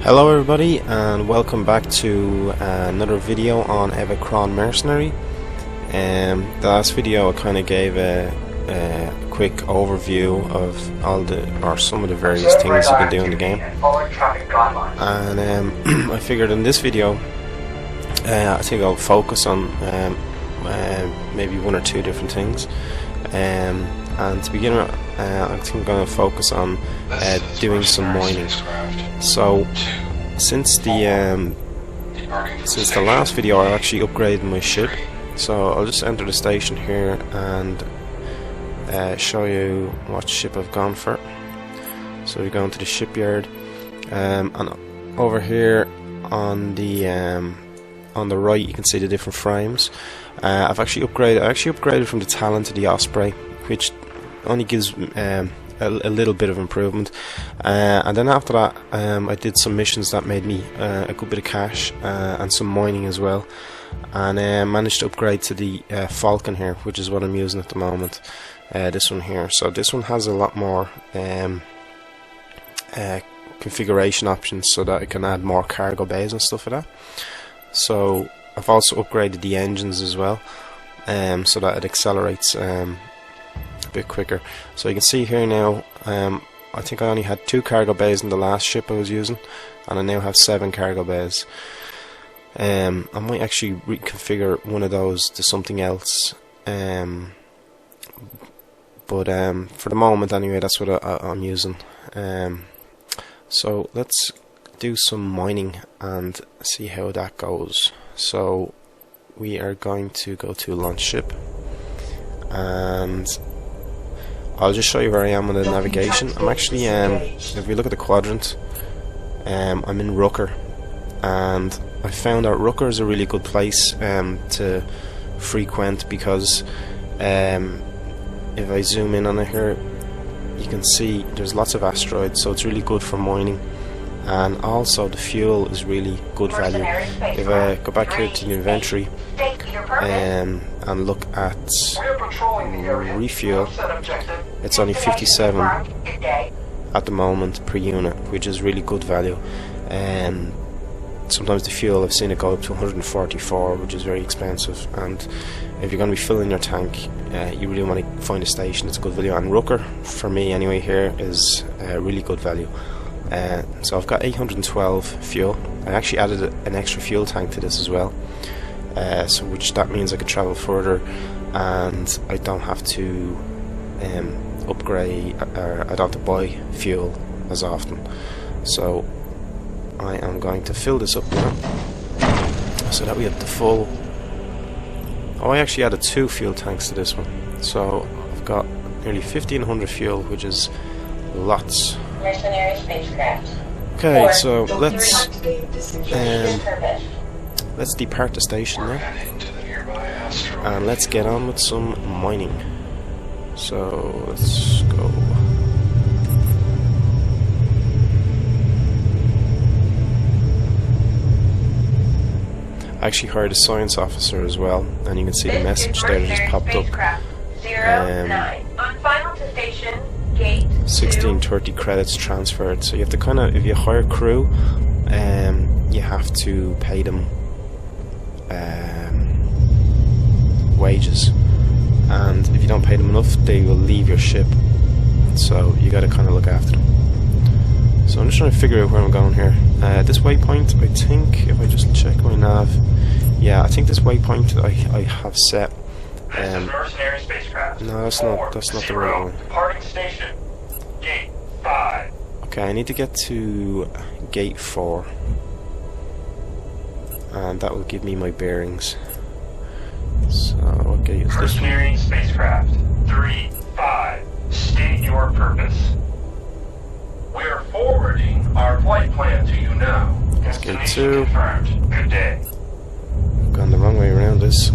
Hello everybody, and welcome back to another video on Evochron Mercenary. The last video I kind of gave a quick overview of some of the various things you can do in the game, and I figured in this video I think I'll focus on maybe one or two different things, and to begin with I think I'm going to focus on doing some mining. So since the last video I actually upgraded my ship, so I'll just enter the station here and show you what ship I've gone for. So we go into the shipyard, and over here on the right you can see the different frames. I actually upgraded from the Talon to the Osprey, which only gives a little bit of improvement, and then after that I did some missions that made me a good bit of cash and some mining as well, and managed to upgrade to the Falcon here, which is what I'm using at the moment, this one here. So this one has a lot more configuration options so that I can add more cargo bays and stuff like that. So I've also upgraded the engines as well, so that it accelerates a bit quicker. So you can see here now, I think I only had 2 cargo bays in the last ship I was using, and I now have 7 cargo bays. I might actually reconfigure one of those to something else, but for the moment anyway, that's what I'm using. So let's do some mining and see how that goes. So we are going to go to launch ship, and I'll just show you where I am on the navigation. I'm actually, if we look at the quadrant, I'm in Rucker, and I found that Rucker is a really good place to frequent, because if I zoom in on it here, you can see there's lots of asteroids, so it's really good for mining, and also the fuel is really good value. If I go back here to the inventory and look at refuel, it's only 57 at the moment per unit, which is really good value. And sometimes the fuel, I've seen it go up to 144, which is very expensive. And if you're going to be filling your tank, you really want to find a station that's good value. And Rucker, for me anyway, here is really good value. So I've got 812 fuel. I actually added an extra fuel tank to this as well, so which that means I could travel further, and I don't have to upgrade, or I don't have to buy fuel as often. So I am going to fill this up now, so that we have the full. Oh, I actually added 2 fuel tanks to this one, so I've got nearly 1500 fuel, which is lots. Mercenary spacecraft. Okay, so let's depart the station now, and let's get on with some mining. So let's go. I actually hired a science officer as well, and you can see the message there that just popped up. 09. On final to station, gate 1630 credits transferred. So you have to kind of, if you hire crew, you have to pay them wages, and if you don't pay them enough, they will leave your ship. So you got to kind of look after them. So I'm just trying to figure out where I'm going here. This waypoint, I think, if I just check my nav, yeah, I think this waypoint I have set. mercenary spacecraft. No, that's not the right one. Departing station, gate 5. Okay, I need to get to gate 4, and that will give me my bearings. So what gate is this one? Mercenary spacecraft 3-5. State your purpose. We're forwarding our flight plan to you now. That's gate 2. Confirmed. Good day. I've gone the wrong way around this.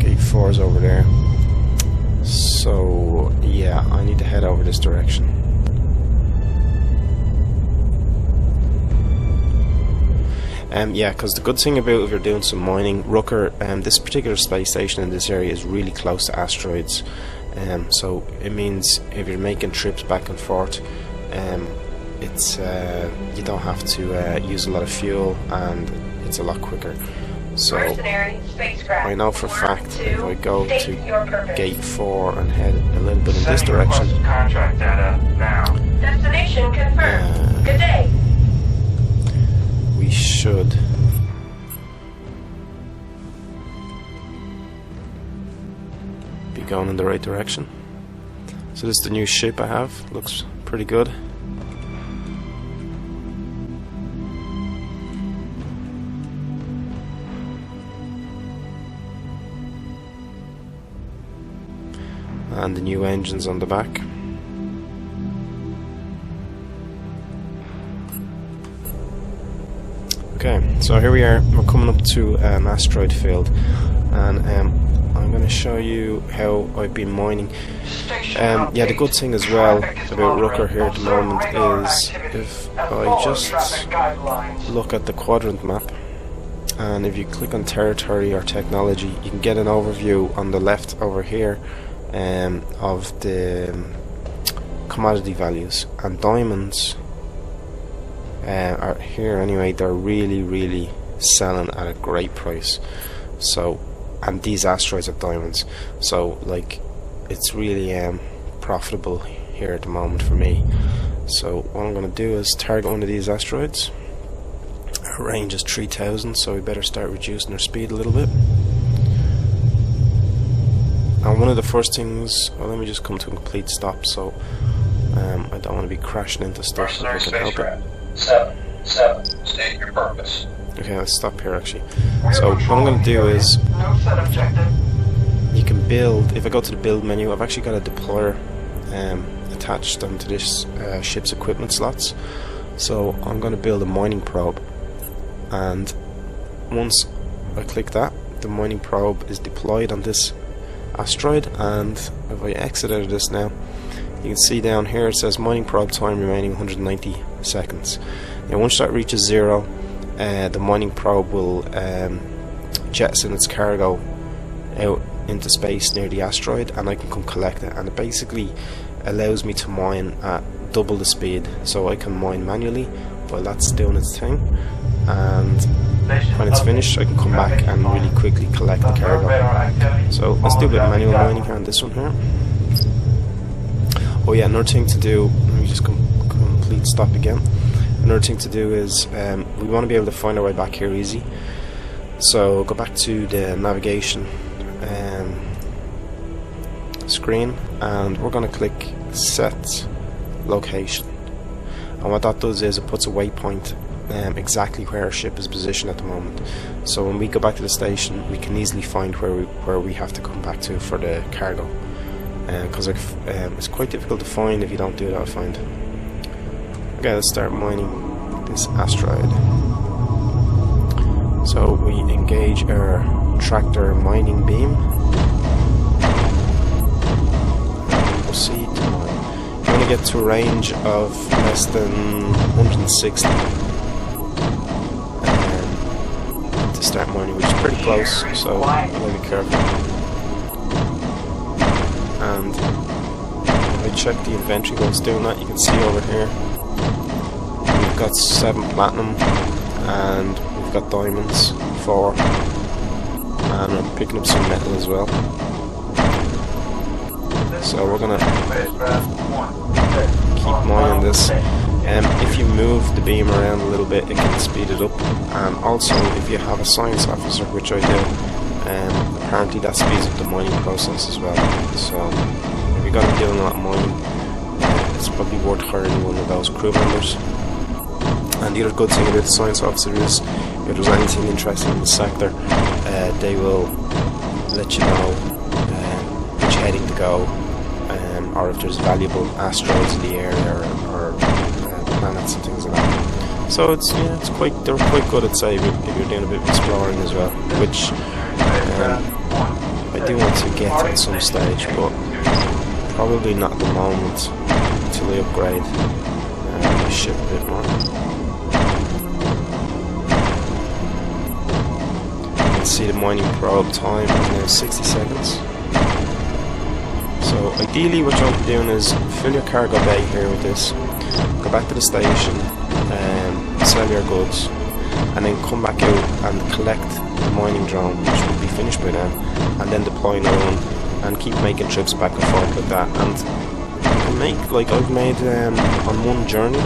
Gate 4 is over there. So yeah, I need to head over this direction. Yeah, because the good thing about if you're doing some mining, Rucker, this particular space station in this area is really close to asteroids. So it means if you're making trips back and forth, it's you don't have to use a lot of fuel, and it's a lot quicker. So I know for a fact if I go to gate 4 and head a little bit in this direction, contract data now. Destination confirmed. Good day. we should be going in the right direction. So this is the new ship I have. Looks pretty good. And the new engines on the back. Okay, so here we are. We're coming up to an asteroid field, and I'm going to show you how I've been mining. Yeah, the good thing as well about Rucker here at the moment is if I just look at the quadrant map, and if you click on territory or technology, you can get an overview on the left over here of the commodity values, and diamonds are here anyway. They're really selling at a great price. So, and these asteroids are diamonds, so like it's really profitable here at the moment for me. So what I'm going to do is target one of these asteroids. Our range is 3000, so we better start reducing our speed a little bit. And one of the first things, well, let me just come to a complete stop, so I don't want to be crashing into stuff if I can help it. 7, state your purpose. Okay, let's stop here actually. So what I'm going to do is, you can build, if I go to the build menu, I've actually got a deployer attached onto this ship's equipment slots. So I'm going to build a mining probe, and once I click that, the mining probe is deployed on this asteroid. And if I exit out of this now, you can see down here it says mining probe time remaining 190 seconds. Now once that reaches 0, the mining probe will jettison its cargo out into space near the asteroid, and I can come collect it, and it basically allows me to mine at double the speed. So I can mine manually while that's doing its thing, and when it's finished I can come back and really quickly collect the cargo. So let's do a bit of manual mining here on this one here. Oh yeah, another thing to do, let me just complete stop again. Another thing to do is we want to be able to find our way back here easy. So go back to the navigation screen, and we're going to click set location. And what that does is it puts a waypoint exactly where our ship is positioned at the moment. So when we go back to the station, we can easily find where we have to come back to for the cargo. Because it's quite difficult to find if you don't do that, I find. Okay, let's start mining this asteroid. So we engage our tractor mining beam. Proceed to mine. You want to get to a range of less than 160 to start mining, which is pretty close, so you gotta be careful. And if I check the inventory while it's doing that, you can see over here we've got 7 platinum, and we've got diamonds 4, and I'm picking up some metal as well. So we're gonna keep mining this. If you move the beam around a little bit, it can speed it up, and also if you have a science officer, which I do, apparently that speeds up the mining process as well. So if you're going to be doing a lot of mining, it's probably worth hiring one of those crew members. And the other good thing about the science officer is, if there's anything interesting in the sector, they will let you know which heading to go, or if there's valuable asteroids in the area, or planets and things like that. So it's they're quite good at, say, if you're doing a bit of exploring as well, which I do want to get at some stage, but probably not at the moment until I upgrade my ship a bit more. You can see the mining probe time is now 60 seconds. So ideally what you want to be doing is fill your cargo bay here with this, go back to the station, sell your goods, and then come back out and collect the mining drone, which will be finished by then, and then deploy another one, and keep making trips back and forth like that. And you can make, like I've made on one journey,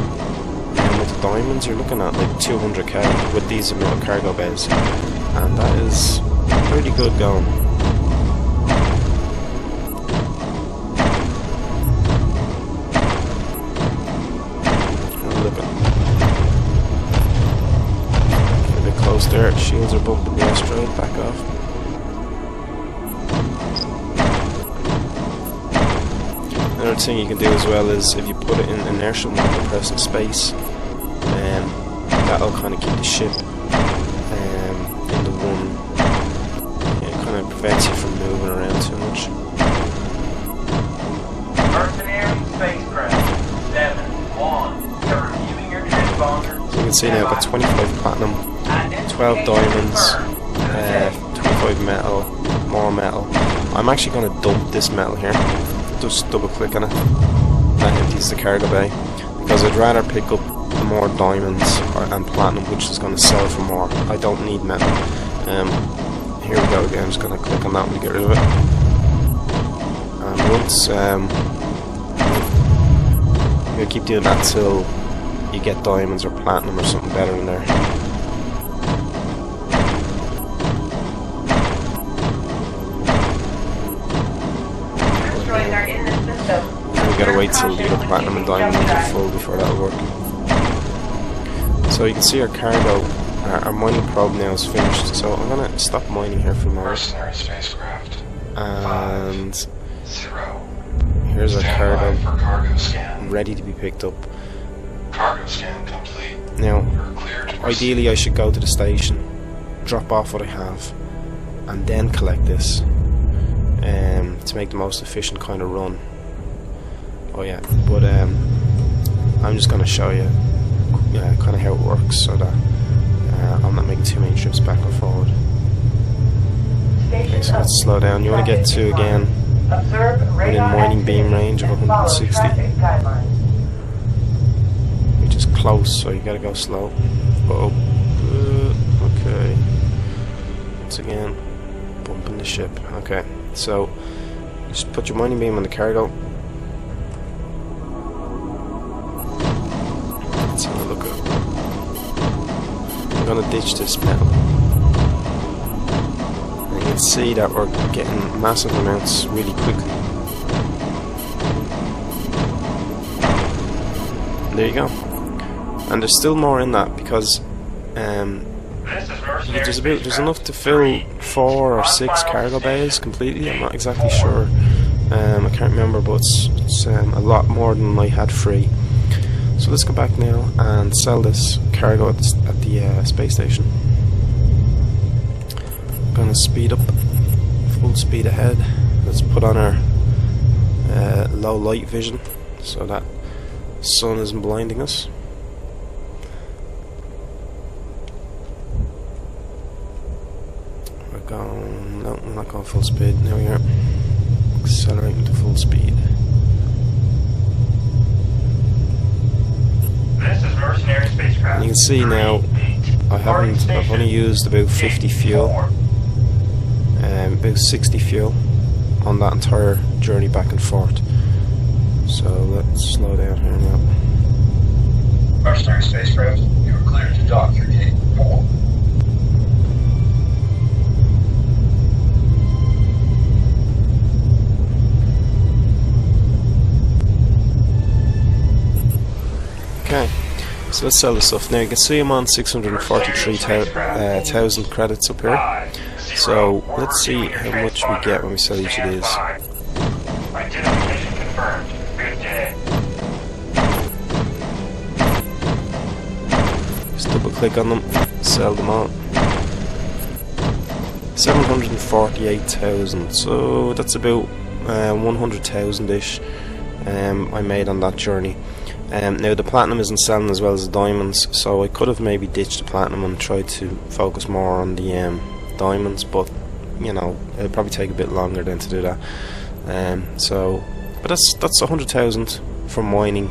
with the diamonds, you're looking at like 200k with these amount of cargo bays, and that is pretty good going. There, shields are bumping the asteroid, back off. Another thing you can do as well is if you put it in inertial mode and press space, that'll kind of keep the ship in the one. It kind of prevents you from moving around too much. Mercenary spacecraft 7-1. You're reviewing your transponder. So you can see now I've got 25 platinum, 12 diamonds, 25 metal, more metal. I'm actually going to dump this metal here. Just double click on it. That empties the cargo bay, because I'd rather pick up more diamonds and platinum, which is going to sell for more. I don't need metal. Here we go again. I'm just going to click on that one to get rid of it. And once you keep doing that till you get diamonds or platinum or something better in there. We gotta wait till the other platinum and diamonds are full before that'll work. So you can see our cargo, our mining probe now is finished. So I'm gonna stop mining here for a moment. Mercenary spacecraft. And 0. here's our cargo, for cargo scan. ready to be picked up. Cargo scan complete. Now, We're clear to proceed. ideally I should go to the station, drop off what I have, and then collect this, to make the most efficient kind of run. Oh yeah, but I'm just going to show you kind of how it works, so that I'm not making too many trips back or forward. Okay, so let's slow down. You want to get to, again, within mining beam range of 160, which is close, so you got to go slow. Okay, once again, bumping the ship. Okay, so just put your mining beam on the cargo. Let's have a look at. I'm gonna ditch this metal. And you can see that we're getting massive amounts really quickly. There you go. And there's still more in that, because there's enough to fill 4 or 6 cargo bays completely. I'm not exactly sure. I can't remember, but it's a lot more than I had free. So let's go back now and sell this cargo at the space station. I'm gonna speed up, full speed ahead. Let's put on our low light vision so that sun isn't blinding us. We're going, no, we're not going full speed. There we are. Accelerating to full speed. This is mercenary spacecraft. And you can see now I've only used about 50 fuel, about 60 fuel on that entire journey back and forth. So let's slow down here now. Mercenary spacecraft, you are cleared to dock through gate 4. Okay, so let's sell the stuff. Now you can see I'm on 643,000 credits up here. So let's see how much we get when we sell each of these. Identification confirmed. Good day. Just double click on them, sell them all. 748,000, so that's about 100,000-ish I made on that journey. Now the platinum isn't selling as well as the diamonds, so I could have maybe ditched the platinum and tried to focus more on the diamonds, but you know, it'll probably take a bit longer then to do that. But that's 100,000 from mining.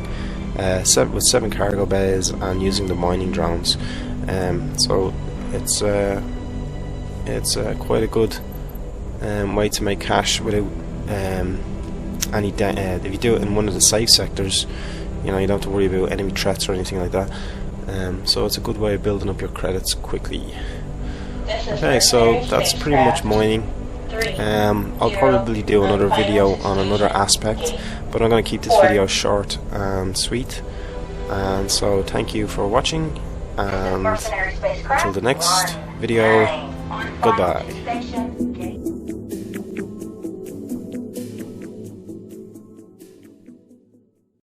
with 7 cargo bays and using the mining drones. So it's quite a good way to make cash without any if you do it in one of the safe sectors, you know, you don't have to worry about enemy threats or anything like that. So it's a good way of building up your credits quickly. Okay, so that's pretty much mining. I'll probably do another video on another aspect, but I'm going to keep this video short and sweet. And so thank you for watching, and until the next video, goodbye.